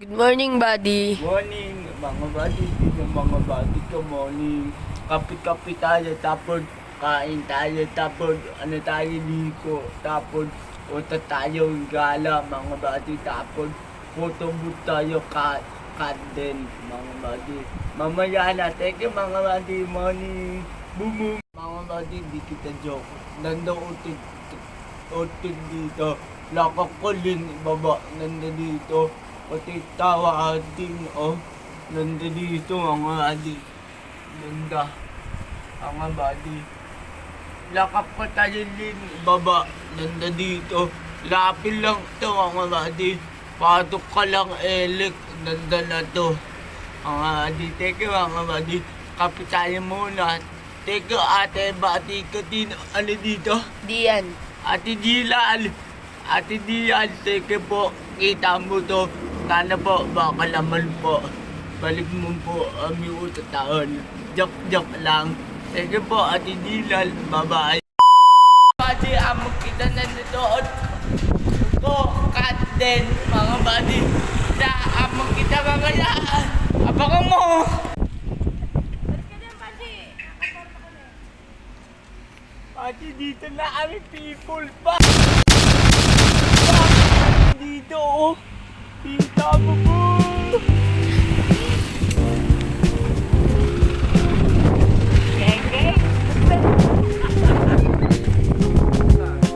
Good morning, buddy. Morning, mga buddy. Mga buddy ko, morning. Kape-kape tayo, tapos kain tayo, tapos ano tayo dito, tapos punta tayo gala, mga buddy, tapos photobooth tayo, din, mga buddy. Mamaya na, thank you, mga buddy, morning. Boom, boom. Mga buddy, di kita joke. Nandoon utig dito. Lakak ko din, baba, dito. Pati tawa ating, dito, mga buddy. Ganda. Mga buddy. Lakap ko tayo din, baba, dito. Lapil lang to, mga buddy. Patok ka lang, elik, ganda na to. Mga buddy, teka mga buddy. Kapit tayo muna. Teka, ate, bati ka din, ano dito? Dian. Ate Dilan, teke po, kita mo to. Sana po, baka naman po. Balik mo po, yung taon. Joke lang. Teke po, Ate Dilan, bye-bye. Buddy, amo kita na nitoon. Ko, din, mga buddy. Na, amo kita mamaya. Abangan mo. Ate, dito na kami people pa. Dito, Kita mo po.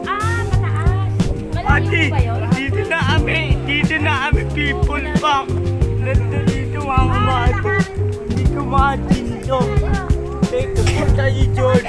Mataas. Ate, dito na kami people pa. Nandito mga mati. Hindi ko dito. Teka po tayo, George.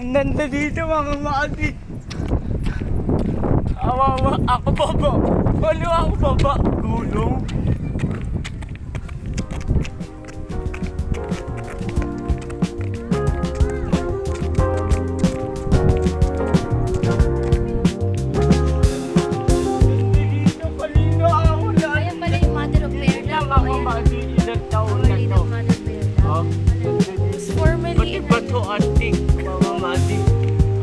Nanda dito mga mati. Awawa, ako baba. Ano ako baba? Gulong. Dito kanina ako na. Ayan pala yung mother of prayer na. Mga mati, ilang taon na to. Mother of prayer na. Formally, Pati ba to antik? Mga mati.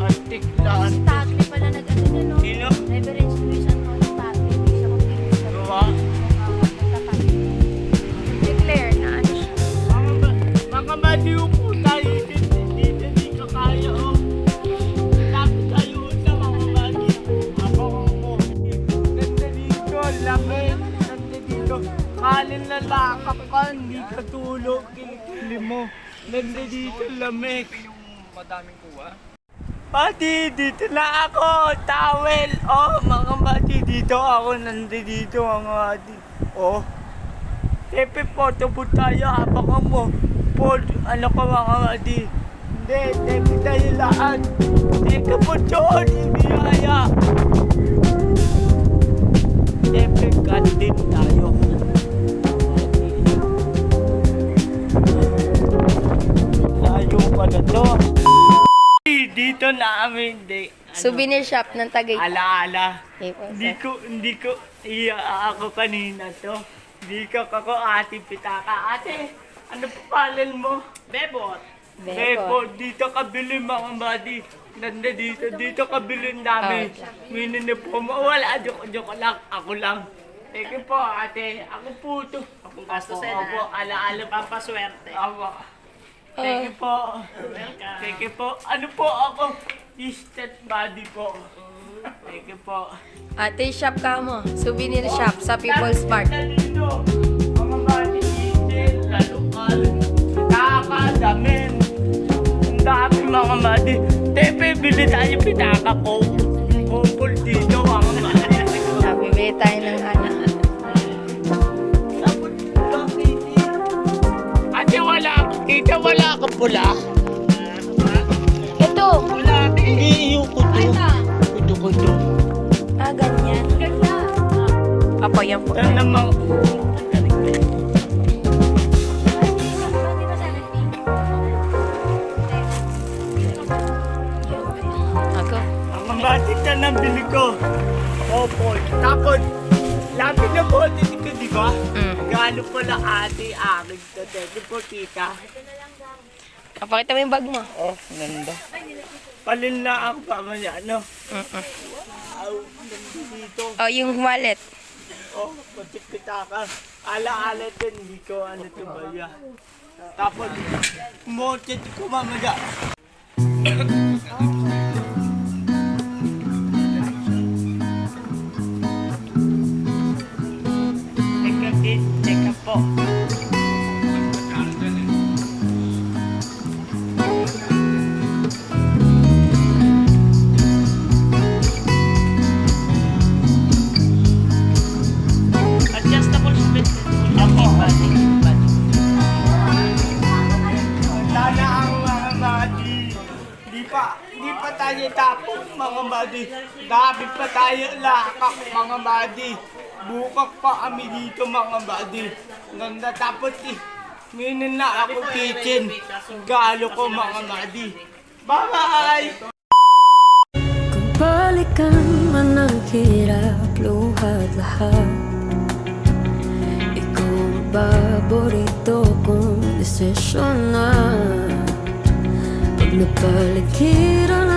Antik na si antik. Tagle pala nag-ano na, no? Sino? Reverend Luis Antonio Tagle. Hindi siya mag-inis na. Diba? Declare na ano siya. Mga mati upo tayo dito, di ka kaya Tapos tayo sa mga mati. Abang mo. Ganda dito, lamig. Ganda dito. Kalin na lakap ka, hindi ka tulog. Kilikili mo. Ganda dito, lamig. Madaming kuha. Pati, dito na ako, towel. Mga mati, dito ako, nandito mga mati. Tepe, photo po tayo, habang mo. Ano ka mga mati? Hindi, tepe tayo lahat. Teka po doon, hindi kaya. Tepe, cut din tayo. Layo pa na to. Dito na kami, Souvenir shop ng Tagay. Alaala. Okay po, Hindi ko, ako kanina to. Hindi ka kako ate pitaka. Ate, ano pa pangalan mo? Bebot. Bebot, dito kabili mga buddy. Nanda dito kabili namin. Minin po mo. Wala, joke lang. Ako lang. Thank you po ate. Ako po to. Kung gastusin Opo, alaala pa. pampaswerte. Thank you po. Welcome. Thank you po. Ano po ako? Distant body po. Thank you po. Ate shop ka mo. Souvenir shop sa People's Park. Dito, mga bati kitchen, kalukal, nakakadamin. Ang dami mga bati. Tepe, bili tayo pitaka ko. Kupol dito, mga bati. Bibili tayo ng ano. Tapos, bakiti. Ate, wala ka pula. Ito. Hindi yung kuto. Kuto. Ah, ganyan. Apo, yan po. Yan namang... Ako. Ang batik na nabili ko. Opo. Tapos, lapit na po dito ko, di ba? Gano pala ate akin to. Thank you po, tita. Kapakita mo yung bag mo. Oh, ganda. Palin na ako pamaya, no? Wow, ganda dito. Oh, yung wallet. Oh, pagkikita ka. Ala-ala din, hindi ko ano to ba yan. Tapos, mochit ko mamaya. Teka, kid. Teka po. Adjustable split. Ako. Sana ang mga badi. Di pa tayo tapos mga badi. Dami pa tayo lakak mga badi. Bukak pa kami dito mga badi. Ganda tapos ngayon na ako kitchen. Galo ko mga badi. Bye-bye! Kung balikan man ang hirap, luhat lahat, ikaw ang paborito kong desisyon na. Pag napaligiran